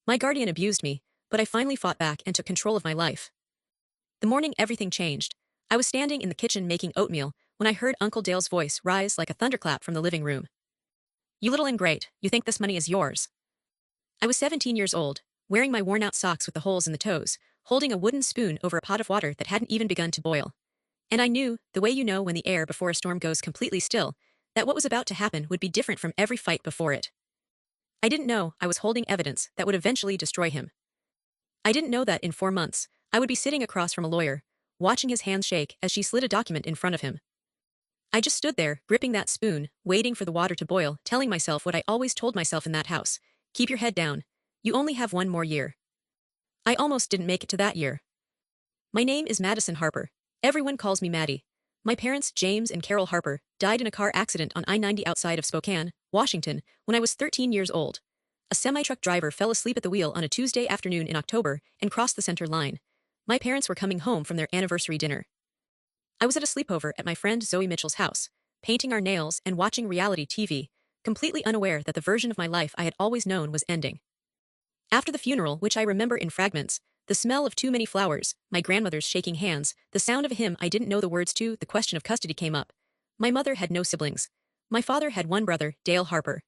My guardian abused me, but I finally fought back and took control of my life. The morning everything changed. I was standing in the kitchen making oatmeal when I heard Uncle Dale's voice rise like a thunderclap from the living room. "You little ingrate, you think this money is yours?" I was 17 years old, wearing my worn-out socks with the holes in the toes, holding a wooden spoon over a pot of water that hadn't even begun to boil. And I knew, the way you know when the air before a storm goes completely still, that what was about to happen would be different from every fight before it. I didn't know I was holding evidence that would eventually destroy him. I didn't know that in 4 months, I would be sitting across from a lawyer, watching his hands shake as she slid a document in front of him. I just stood there, gripping that spoon, waiting for the water to boil, telling myself what I always told myself in that house: keep your head down. You only have one more year. I almost didn't make it to that year. My name is Madison Harper. Everyone calls me Maddie. My parents, James and Carol Harper, died in a car accident on I-90 outside of Spokane, Washington, when I was 13 years old. A semi-truck driver fell asleep at the wheel on a Tuesday afternoon in October and crossed the center line. My parents were coming home from their anniversary dinner. I was at a sleepover at my friend Zoe Mitchell's house, painting our nails and watching reality TV, completely unaware that the version of my life I had always known was ending. After the funeral, which I remember in fragments, the smell of too many flowers, my grandmother's shaking hands, the sound of a hymn I didn't know the words to, the question of custody came up. My mother had no siblings. My father had one brother, Dale Harper.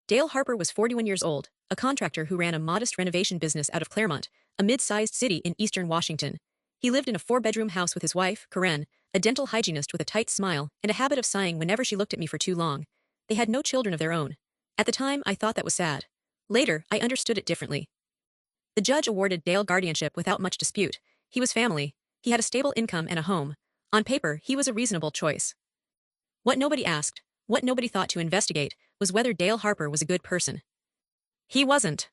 Dale Harper was 41 years old, a contractor who ran a modest renovation business out of Claremont, a mid-sized city in eastern Washington. He lived in a 4-bedroom house with his wife, Karen, a dental hygienist with a tight smile and a habit of sighing whenever she looked at me for too long. They had no children of their own. At the time, I thought that was sad. Later, I understood it differently. The judge awarded Dale guardianship without much dispute. He was family. He had a stable income and a home. On paper, he was a reasonable choice. What nobody asked, what nobody thought to investigate, was whether Dale Harper was a good person. He wasn't.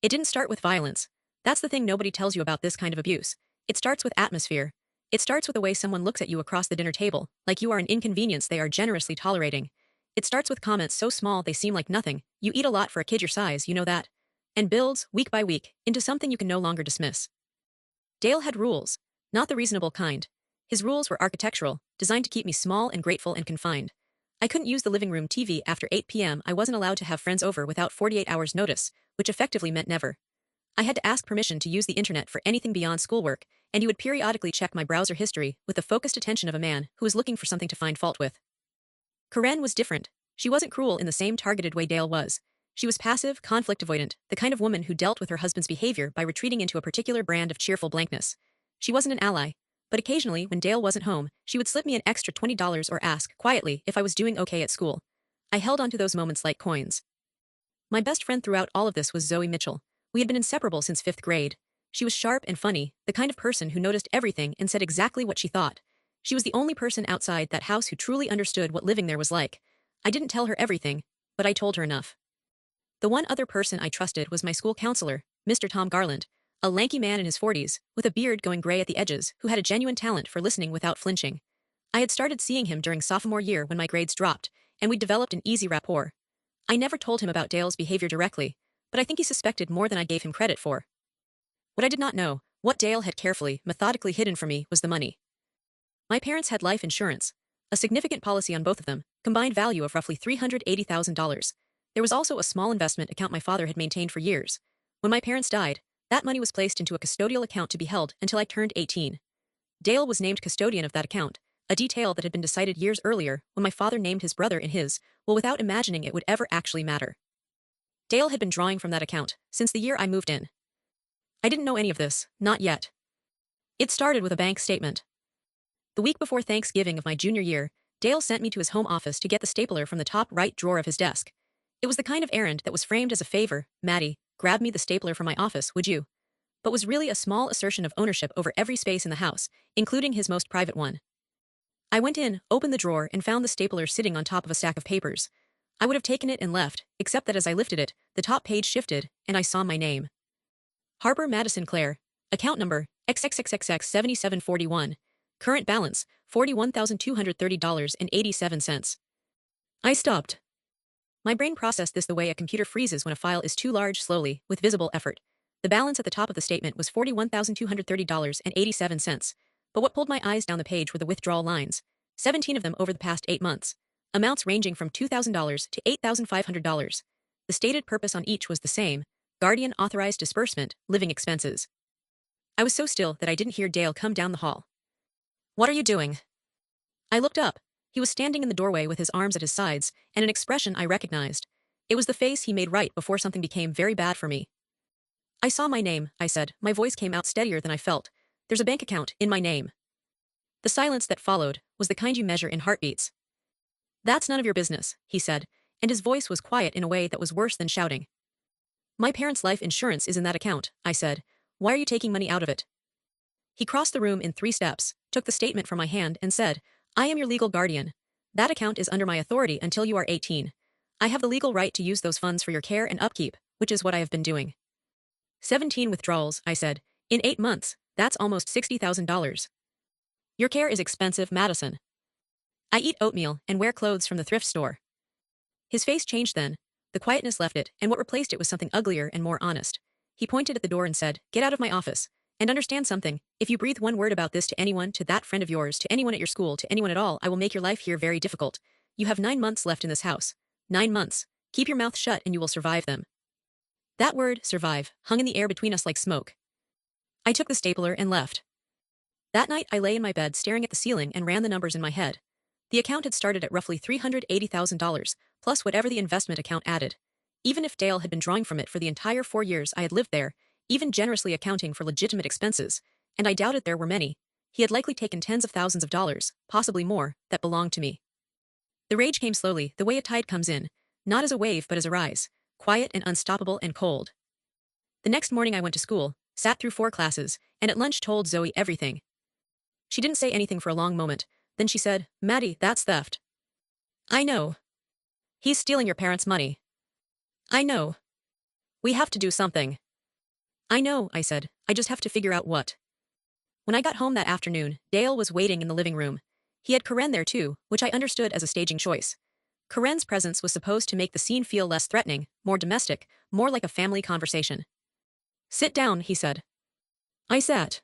It didn't start with violence. That's the thing nobody tells you about this kind of abuse. It starts with atmosphere. It starts with the way someone looks at you across the dinner table, like you are an inconvenience they are generously tolerating. It starts with comments so small they seem like nothing. You eat a lot for a kid your size, you know that. And builds, week by week, into something you can no longer dismiss. Dale had rules, not the reasonable kind. His rules were architectural, designed to keep me small and grateful and confined. I couldn't use the living room TV after 8 p.m. I wasn't allowed to have friends over without 48 hours notice, which effectively meant never. I had to ask permission to use the internet for anything beyond schoolwork, and he would periodically check my browser history with the focused attention of a man who was looking for something to find fault with. Karen was different. She wasn't cruel in the same targeted way Dale was. She was passive, conflict avoidant, the kind of woman who dealt with her husband's behavior by retreating into a particular brand of cheerful blankness. She wasn't an ally, but occasionally when Dale wasn't home, she would slip me an extra $20 or ask, quietly, if I was doing okay at school. I held onto those moments like coins. My best friend throughout all of this was Zoe Mitchell. We had been inseparable since 5th grade. She was sharp and funny, the kind of person who noticed everything and said exactly what she thought. She was the only person outside that house who truly understood what living there was like. I didn't tell her everything, but I told her enough. The one other person I trusted was my school counselor, Mr. Tom Garland, a lanky man in his 40s, with a beard going gray at the edges, who had a genuine talent for listening without flinching. I had started seeing him during sophomore year when my grades dropped, and we'd developed an easy rapport. I never told him about Dale's behavior directly, but I think he suspected more than I gave him credit for. What I did not know, what Dale had carefully, methodically hidden from me, was the money. My parents had life insurance, a significant policy on both of them, combined value of roughly $380,000. There was also a small investment account my father had maintained for years. When my parents died, that money was placed into a custodial account to be held until I turned 18. Dale was named custodian of that account, a detail that had been decided years earlier when my father named his brother in his, well, without imagining it would ever actually matter. Dale had been drawing from that account since the year I moved in. I didn't know any of this, not yet. It started with a bank statement. The week before Thanksgiving of my junior year, Dale sent me to his home office to get the stapler from the top right drawer of his desk. It was the kind of errand that was framed as a favor: Maddie, grab me the stapler from my office, would you? But was really a small assertion of ownership over every space in the house, including his most private one. I went in, opened the drawer, and found the stapler sitting on top of a stack of papers. I would have taken it and left, except that as I lifted it, the top page shifted, and I saw my name. Harper Madison Clare. Account number, XXXXX7741. Current balance, $41,230.87. I stopped. My brain processed this the way a computer freezes when a file is too large slowly, with visible effort. The balance at the top of the statement was $41,230.87. But what pulled my eyes down the page were the withdrawal lines, 17 of them over the past 8 months. Amounts ranging from $2,000 to $8,500. The stated purpose on each was the same: Guardian authorized disbursement, living expenses. I was so still that I didn't hear Dale come down the hall. What are you doing? I looked up. He was standing in the doorway with his arms at his sides, and an expression I recognized. It was the face he made right before something became very bad for me. I saw my name, I said. My voice came out steadier than I felt. There's a bank account in my name. The silence that followed was the kind you measure in heartbeats. That's none of your business, he said, and his voice was quiet in a way that was worse than shouting. My parents' life insurance is in that account, I said. Why are you taking money out of it? He crossed the room in 3 steps, took the statement from my hand, and said, I am your legal guardian. That account is under my authority until you are 18. I have the legal right to use those funds for your care and upkeep, which is what I have been doing. 17 withdrawals, I said. In 8 months, that's almost $60,000. Your care is expensive, Madison. I eat oatmeal and wear clothes from the thrift store. His face changed then. The quietness left it, and what replaced it was something uglier and more honest. He pointed at the door and said, Get out of my office. And understand something, if you breathe one word about this to anyone, to that friend of yours, to anyone at your school, to anyone at all, I will make your life here very difficult. You have 9 months left in this house. 9 months. Keep your mouth shut and you will survive them. That word, survive, hung in the air between us like smoke. I took the stapler and left. That night I lay in my bed staring at the ceiling and ran the numbers in my head. The account had started at roughly $380,000, plus whatever the investment account added. Even if Dale had been drawing from it for the entire 4 years I had lived there, even generously accounting for legitimate expenses, and I doubted there were many, he had likely taken tens of thousands of dollars, possibly more, that belonged to me. The rage came slowly, the way a tide comes in, not as a wave but as a rise, quiet and unstoppable and cold. The next morning I went to school, sat through 4 classes, and at lunch told Zoe everything. She didn't say anything for a long moment, then she said, Maddie, that's theft. I know. He's stealing your parents' money. I know. We have to do something. I know, I said, I just have to figure out what. When I got home that afternoon, Dale was waiting in the living room. He had Karen there too, which I understood as a staging choice. Karen's presence was supposed to make the scene feel less threatening, more domestic, more like a family conversation. Sit down, he said. I sat.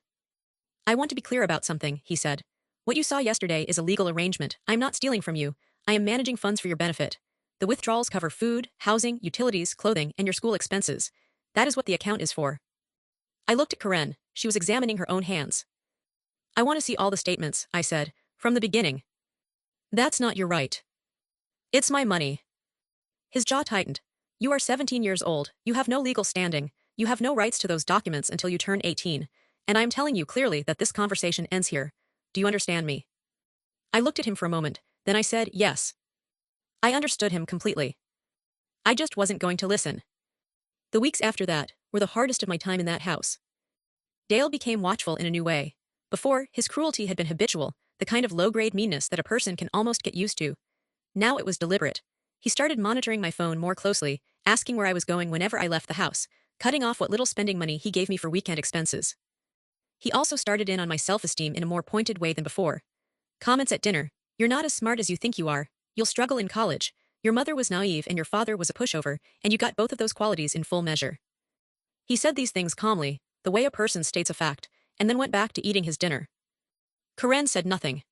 I want to be clear about something, he said. What you saw yesterday is a legal arrangement. I'm not stealing from you. I am managing funds for your benefit. The withdrawals cover food, housing, utilities, clothing, and your school expenses. That is what the account is for. I looked at Karen. She was examining her own hands. I want to see all the statements, I said, from the beginning. That's not your right. It's my money. His jaw tightened. You are 17 years old. You have no legal standing. You have no rights to those documents until you turn 18. And I am telling you clearly that this conversation ends here. Do you understand me? I looked at him for a moment. Then I said, yes. I understood him completely. I just wasn't going to listen. The weeks after that were the hardest of my time in that house. Dale became watchful in a new way. Before, his cruelty had been habitual, the kind of low-grade meanness that a person can almost get used to. Now it was deliberate. He started monitoring my phone more closely, asking where I was going whenever I left the house, cutting off what little spending money he gave me for weekend expenses. He also started in on my self-esteem in a more pointed way than before. Comments at dinner, you're not as smart as you think you are, you'll struggle in college, your mother was naive and your father was a pushover, and you got both of those qualities in full measure. He said these things calmly, the way a person states a fact, and then went back to eating his dinner. Karen said nothing.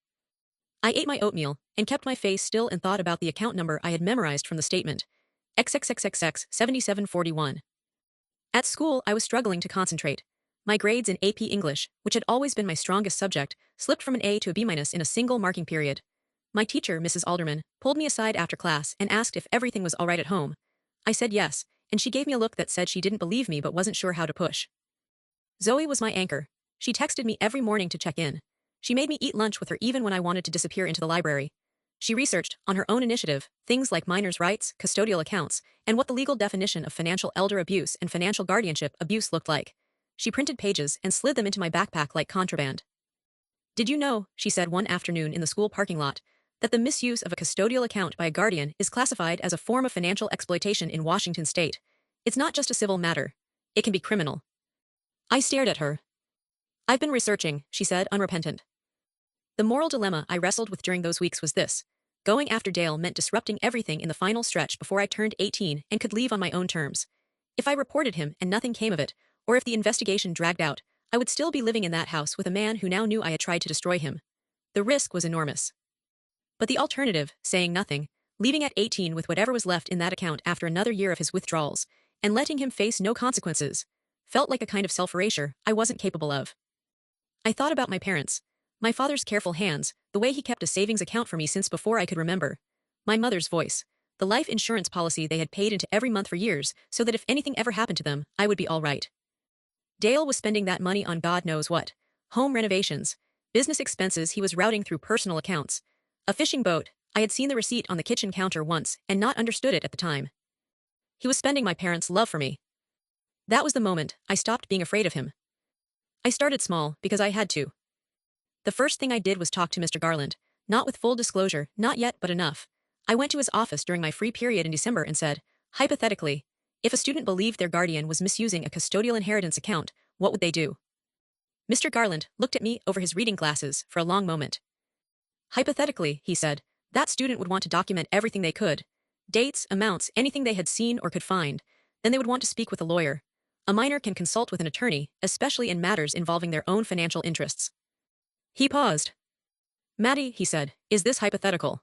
I ate my oatmeal, and kept my face still and thought about the account number I had memorized from the statement. XXXXX 7741. At school, I was struggling to concentrate. My grades in AP English, which had always been my strongest subject, slipped from an A to a B- in a single marking period. My teacher, Mrs. Alderman, pulled me aside after class and asked if everything was all right at home. I said yes, and she gave me a look that said she didn't believe me but wasn't sure how to push. Zoe was my anchor. She texted me every morning to check in. She made me eat lunch with her even when I wanted to disappear into the library. She researched, on her own initiative, things like minors' rights, custodial accounts, and what the legal definition of financial elder abuse and financial guardianship abuse looked like. She printed pages and slid them into my backpack like contraband. Did you know, she said one afternoon in the school parking lot, that the misuse of a custodial account by a guardian is classified as a form of financial exploitation in Washington state? It's not just a civil matter. It can be criminal. I stared at her. I've been researching, she said, unrepentant. The moral dilemma I wrestled with during those weeks was this. Going after Dale meant disrupting everything in the final stretch before I turned 18 and could leave on my own terms. If I reported him and nothing came of it, or if the investigation dragged out, I would still be living in that house with a man who now knew I had tried to destroy him. The risk was enormous. But the alternative, saying nothing, leaving at 18 with whatever was left in that account after another year of his withdrawals, and letting him face no consequences felt like a kind of self-erasure I wasn't capable of. I thought about my parents, my father's careful hands, the way he kept a savings account for me since before I could remember, my mother's voice, the life insurance policy they had paid into every month for years so that if anything ever happened to them, I would be all right. Dale was spending that money on God knows what. Home renovations, business expenses he was routing through personal accounts. A fishing boat, I had seen the receipt on the kitchen counter once and not understood it at the time. He was spending my parents' love for me. That was the moment I stopped being afraid of him. I started small because I had to. The first thing I did was talk to Mr. Garland, not with full disclosure, not yet, but enough. I went to his office during my free period in December and said, hypothetically, if a student believed their guardian was misusing a custodial inheritance account, what would they do? Mr. Garland looked at me over his reading glasses for a long moment. Hypothetically, he said, that student would want to document everything they could. Dates, amounts, anything they had seen or could find. Then they would want to speak with a lawyer. A minor can consult with an attorney, especially in matters involving their own financial interests. He paused. Maddie, he said, is this hypothetical?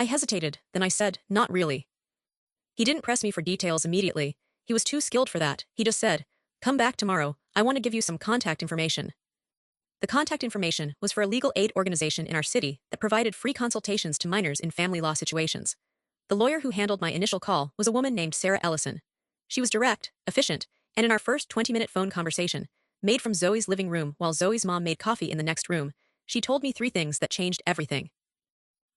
I hesitated, then I said, not really. He didn't press me for details immediately. He was too skilled for that. He just said, come back tomorrow, I want to give you some contact information. The contact information was for a legal aid organization in our city that provided free consultations to minors in family law situations. The lawyer who handled my initial call was a woman named Sarah Ellison. She was direct, efficient, and in our first 20-minute phone conversation, made from Zoe's living room while Zoe's mom made coffee in the next room, she told me 3 things that changed everything.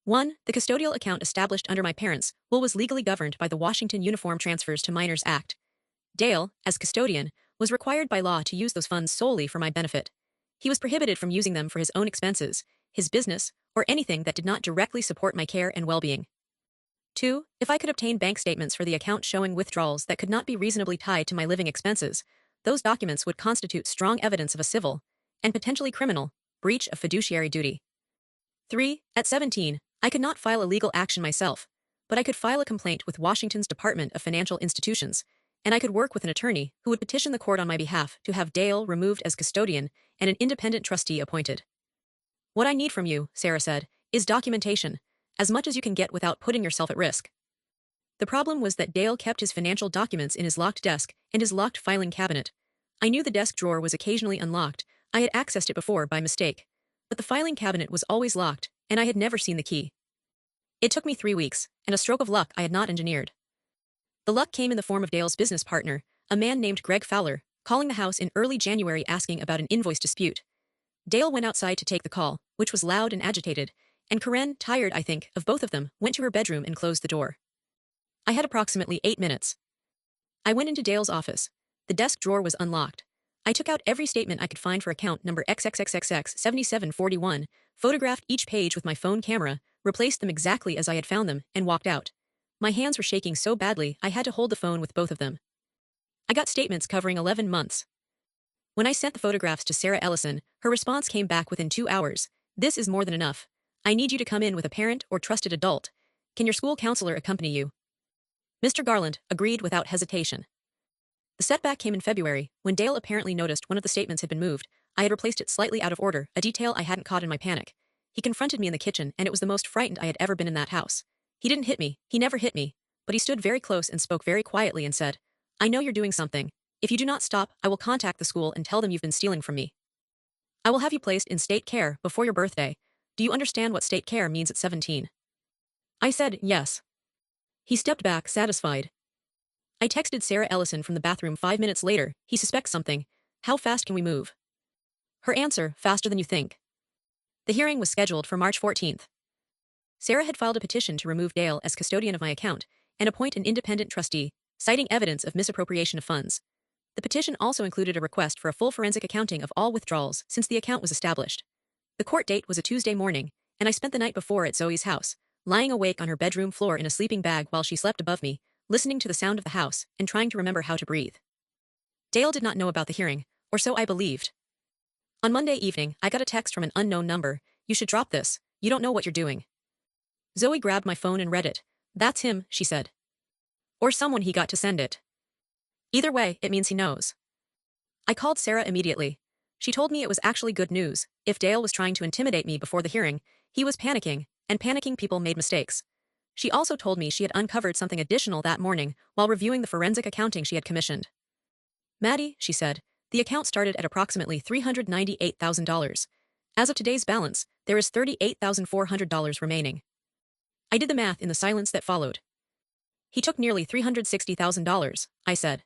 1. The custodial account established under my parents' will was legally governed by the Washington Uniform Transfers to Minors Act. Dale, as custodian, was required by law to use those funds solely for my benefit. He was prohibited from using them for his own expenses, his business, or anything that did not directly support my care and well-being. 2. If I could obtain bank statements for the account showing withdrawals that could not be reasonably tied to my living expenses, those documents would constitute strong evidence of a civil, and potentially criminal, breach of fiduciary duty. 3. At 17, I could not file a legal action myself, but I could file a complaint with Washington's Department of Financial Institutions, and I could work with an attorney who would petition the court on my behalf to have Dale removed as custodian and an independent trustee appointed. What I need from you, Sarah said, is documentation, as much as you can get without putting yourself at risk. The problem was that Dale kept his financial documents in his locked desk and his locked filing cabinet. I knew the desk drawer was occasionally unlocked. I had accessed it before by mistake. But the filing cabinet was always locked, and I had never seen the key. It took me 3 weeks, and a stroke of luck I had not engineered. The luck came in the form of Dale's business partner, a man named Greg Fowler, calling the house in early January asking about an invoice dispute. Dale went outside to take the call, which was loud and agitated, and Karen, tired, I think, of both of them, went to her bedroom and closed the door. I had approximately 8 minutes. I went into Dale's office. The desk drawer was unlocked. I took out every statement I could find for account number XXXXX7741, photographed each page with my phone camera, replaced them exactly as I had found them, and walked out. My hands were shaking so badly I had to hold the phone with both of them. I got statements covering 11 months. When I sent the photographs to Sarah Ellison, her response came back within 2 hours. This is more than enough. I need you to come in with a parent or trusted adult. Can your school counselor accompany you? Mr. Garland agreed without hesitation. The setback came in February, when Dale apparently noticed one of the statements had been moved. I had replaced it slightly out of order, a detail I hadn't caught in my panic. He confronted me in the kitchen, and it was the most frightened I had ever been in that house. He didn't hit me, he never hit me, but he stood very close and spoke very quietly and said, I know you're doing something. If you do not stop, I will contact the school and tell them you've been stealing from me. I will have you placed in state care before your birthday. Do you understand what state care means at 17? I said, yes. He stepped back, satisfied. I texted Sarah Ellison from the bathroom 5 minutes later. He suspects something. How fast can we move? Her answer, faster than you think. The hearing was scheduled for March 14th. Sarah had filed a petition to remove Dale as custodian of my account and appoint an independent trustee, citing evidence of misappropriation of funds. The petition also included a request for a full forensic accounting of all withdrawals since the account was established. The court date was a Tuesday morning, and I spent the night before at Zoe's house, lying awake on her bedroom floor in a sleeping bag while she slept above me, listening to the sound of the house and trying to remember how to breathe. Dale did not know about the hearing, or so I believed. On Monday evening, I got a text from an unknown number. You should drop this. You don't know what you're doing. Zoe grabbed my phone and read it. That's him, she said. Or someone he got to send it. Either way, it means he knows. I called Sarah immediately. She told me it was actually good news. If Dale was trying to intimidate me before the hearing, he was panicking, and panicking people made mistakes. She also told me she had uncovered something additional that morning while reviewing the forensic accounting she had commissioned. Maddie, she said, the account started at approximately $398,000. As of today's balance, there is $38,400 remaining. I did the math in the silence that followed. He took nearly $360,000, I said.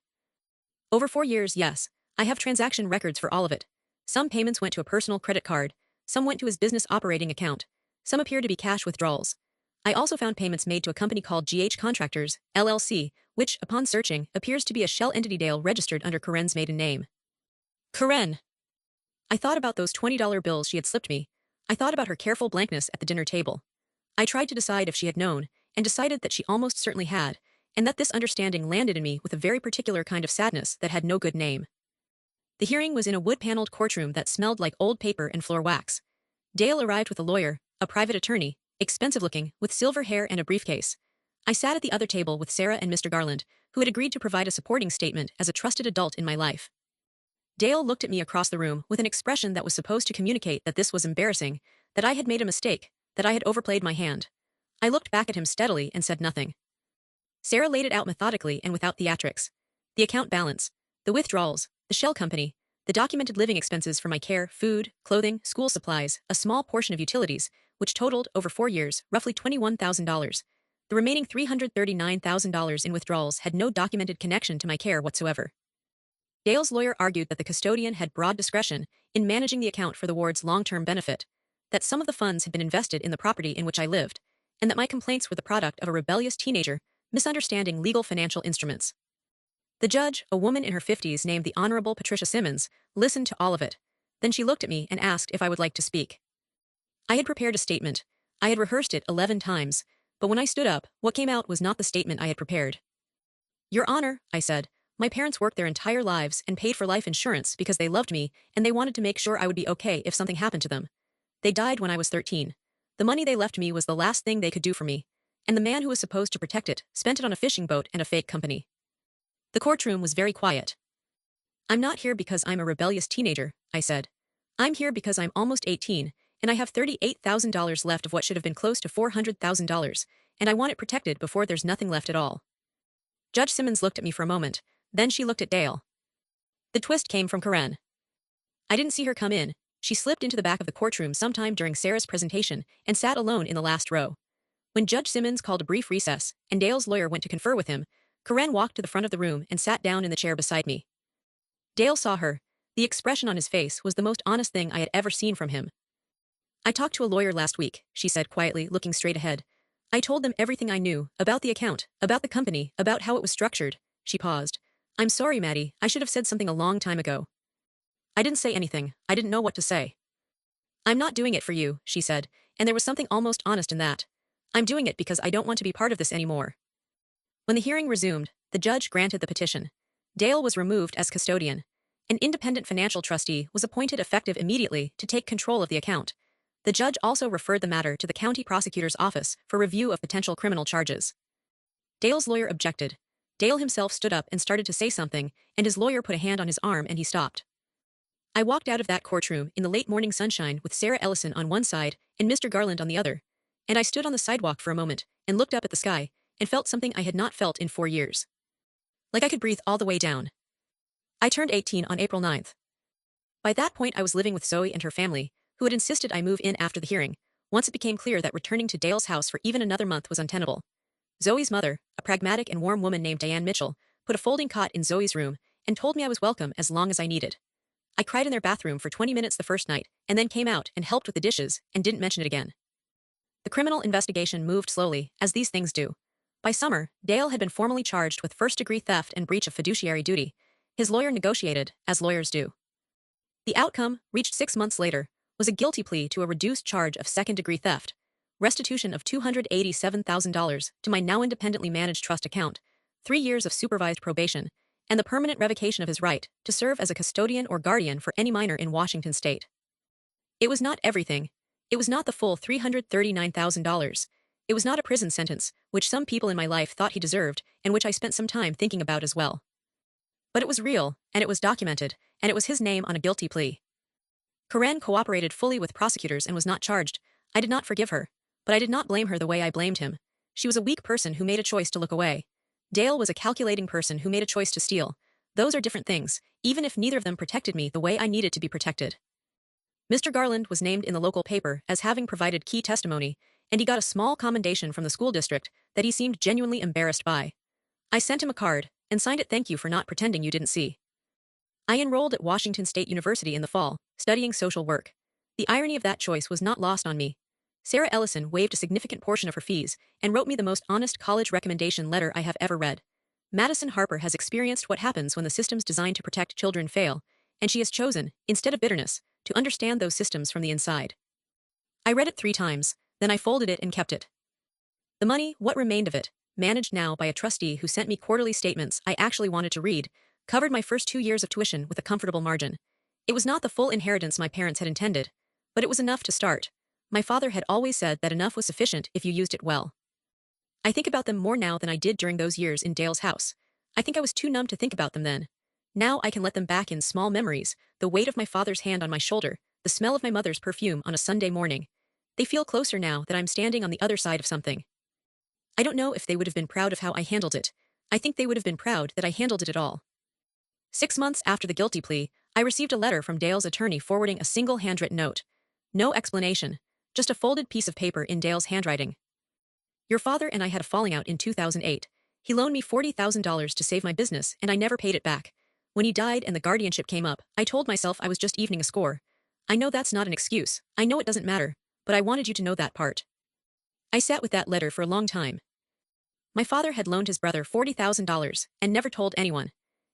Over 4 years, yes. I have transaction records for all of it. Some payments went to a personal credit card, some went to his business operating account, some appear to be cash withdrawals. I also found payments made to a company called GH Contractors, LLC, which, upon searching, appears to be a shell entity Dale registered under Karen's maiden name. Karen! I thought about those $20 bills she had slipped me. I thought about her careful blankness at the dinner table. I tried to decide if she had known, and decided that she almost certainly had, and that this understanding landed in me with a very particular kind of sadness that had no good name. The hearing was in a wood-paneled courtroom that smelled like old paper and floor wax. Dale arrived with a lawyer, a private attorney, expensive-looking, with silver hair and a briefcase. I sat at the other table with Sarah and Mr. Garland, who had agreed to provide a supporting statement as a trusted adult in my life. Dale looked at me across the room with an expression that was supposed to communicate that this was embarrassing, that I had made a mistake, that I had overplayed my hand. I looked back at him steadily and said nothing. Sarah laid it out methodically and without theatrics. The account balance, the withdrawals, the shell company, the documented living expenses for my care, food, clothing, school supplies, a small portion of utilities, which totaled, over 4 years, roughly $21,000. The remaining $339,000 in withdrawals had no documented connection to my care whatsoever. Dale's lawyer argued that the custodian had broad discretion in managing the account for the ward's long-term benefit, that some of the funds had been invested in the property in which I lived, and that my complaints were the product of a rebellious teenager misunderstanding legal financial instruments. The judge, a woman in her 50s named the Honorable Patricia Simmons, listened to all of it. Then she looked at me and asked if I would like to speak. I had prepared a statement. I had rehearsed it 11 times, but when I stood up, what came out was not the statement I had prepared. Your Honor, I said, my parents worked their entire lives and paid for life insurance because they loved me and they wanted to make sure I would be okay if something happened to them. They died when I was 13. The money they left me was the last thing they could do for me, and the man who was supposed to protect it spent it on a fishing boat and a fake company. The courtroom was very quiet. I'm not here because I'm a rebellious teenager, I said. I'm here because I'm almost 18, and I have $38,000 left of what should have been close to $400,000, and I want it protected before there's nothing left at all. Judge Simmons looked at me for a moment, then she looked at Dale. The twist came from Karen. I didn't see her come in. She slipped into the back of the courtroom sometime during Sarah's presentation and sat alone in the last row. When Judge Simmons called a brief recess and Dale's lawyer went to confer with him, Karen walked to the front of the room and sat down in the chair beside me. Dale saw her. The expression on his face was the most honest thing I had ever seen from him. I talked to a lawyer last week, she said quietly, looking straight ahead. I told them everything I knew, about the account, about the company, about how it was structured. She paused. I'm sorry, Maddie, I should have said something a long time ago. I didn't say anything. I didn't know what to say. I'm not doing it for you, she said, and there was something almost honest in that. I'm doing it because I don't want to be part of this anymore. When the hearing resumed, the judge granted the petition. Dale was removed as custodian. An independent financial trustee was appointed effective immediately to take control of the account. The judge also referred the matter to the county prosecutor's office for review of potential criminal charges. Dale's lawyer objected. Dale himself stood up and started to say something, and his lawyer put a hand on his arm and he stopped. I walked out of that courtroom in the late morning sunshine with Sarah Ellison on one side and Mr. Garland on the other, and I stood on the sidewalk for a moment and looked up at the sky and felt something I had not felt in 4 years. Like I could breathe all the way down. I turned 18 on April 9th. By that point I was living with Zoe and her family, who had insisted I move in after the hearing, once it became clear that returning to Dale's house for even another month was untenable. Zoe's mother, a pragmatic and warm woman named Diane Mitchell, put a folding cot in Zoe's room and told me I was welcome as long as I needed. I cried in their bathroom for 20 minutes the first night and then came out and helped with the dishes and didn't mention it again. The criminal investigation moved slowly, as these things do. By summer, Dale had been formally charged with first-degree theft and breach of fiduciary duty. His lawyer negotiated, as lawyers do. The outcome, reached 6 months later, was a guilty plea to a reduced charge of second-degree theft, restitution of $287,000 to my now independently managed trust account, 3 years of supervised probation, and the permanent revocation of his right to serve as a custodian or guardian for any minor in Washington state. It was not everything. It was not the full $339,000. It was not a prison sentence, which some people in my life thought he deserved, and which I spent some time thinking about as well. But it was real, and it was documented, and it was his name on a guilty plea. Karen cooperated fully with prosecutors and was not charged. I did not forgive her, but I did not blame her the way I blamed him. She was a weak person who made a choice to look away. Dale was a calculating person who made a choice to steal. Those are different things, even if neither of them protected me the way I needed to be protected. Mr. Garland was named in the local paper as having provided key testimony, and he got a small commendation from the school district that he seemed genuinely embarrassed by. I sent him a card and signed it "Thank you for not pretending you didn't see." I enrolled at Washington State University in the fall, studying social work. The irony of that choice was not lost on me. Sarah Ellison waived a significant portion of her fees and wrote me the most honest college recommendation letter I have ever read. Madison Harper has experienced what happens when the systems designed to protect children fail, and she has chosen, instead of bitterness, to understand those systems from the inside. I read it 3 times, then I folded it and kept it. The money, what remained of it, managed now by a trustee who sent me quarterly statements I actually wanted to read, covered my first 2 years of tuition with a comfortable margin. It was not the full inheritance my parents had intended, but it was enough to start. My father had always said that enough was sufficient if you used it well. I think about them more now than I did during those years in Dale's house. I think I was too numb to think about them then. Now I can let them back in small memories, the weight of my father's hand on my shoulder, the smell of my mother's perfume on a Sunday morning. They feel closer now that I'm standing on the other side of something. I don't know if they would have been proud of how I handled it. I think they would have been proud that I handled it at all. 6 months after the guilty plea, I received a letter from Dale's attorney forwarding a single handwritten note. No explanation, just a folded piece of paper in Dale's handwriting. Your father and I had a falling out in 2008. He loaned me $40,000 to save my business and I never paid it back. When he died and the guardianship came up, I told myself I was just evening a score. I know that's not an excuse, I know it doesn't matter, but I wanted you to know that part. I sat with that letter for a long time. My father had loaned his brother $40,000 and never told anyone.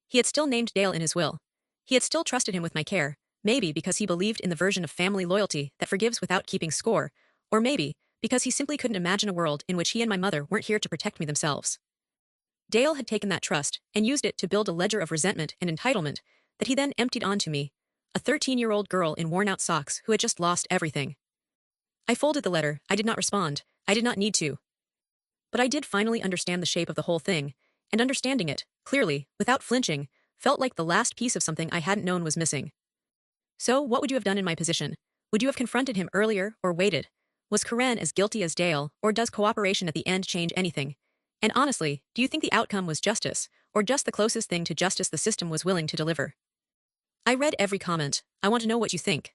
He had still named Dale in his will. He had still trusted him with my care, maybe because he believed in the version of family loyalty that forgives without keeping score, or maybe because he simply couldn't imagine a world in which he and my mother weren't here to protect me themselves. Dale had taken that trust and used it to build a ledger of resentment and entitlement that he then emptied onto me, a 13-year-old girl in worn-out socks who had just lost everything. I folded the letter. I did not respond. I did not need to. But I did finally understand the shape of the whole thing, and understanding it, clearly, without flinching, felt like the last piece of something I hadn't known was missing. So, what would you have done in my position? Would you have confronted him earlier or waited? Was Karen as guilty as Dale, or does cooperation at the end change anything? And honestly, do you think the outcome was justice, or just the closest thing to justice the system was willing to deliver? I read every comment. I want to know what you think.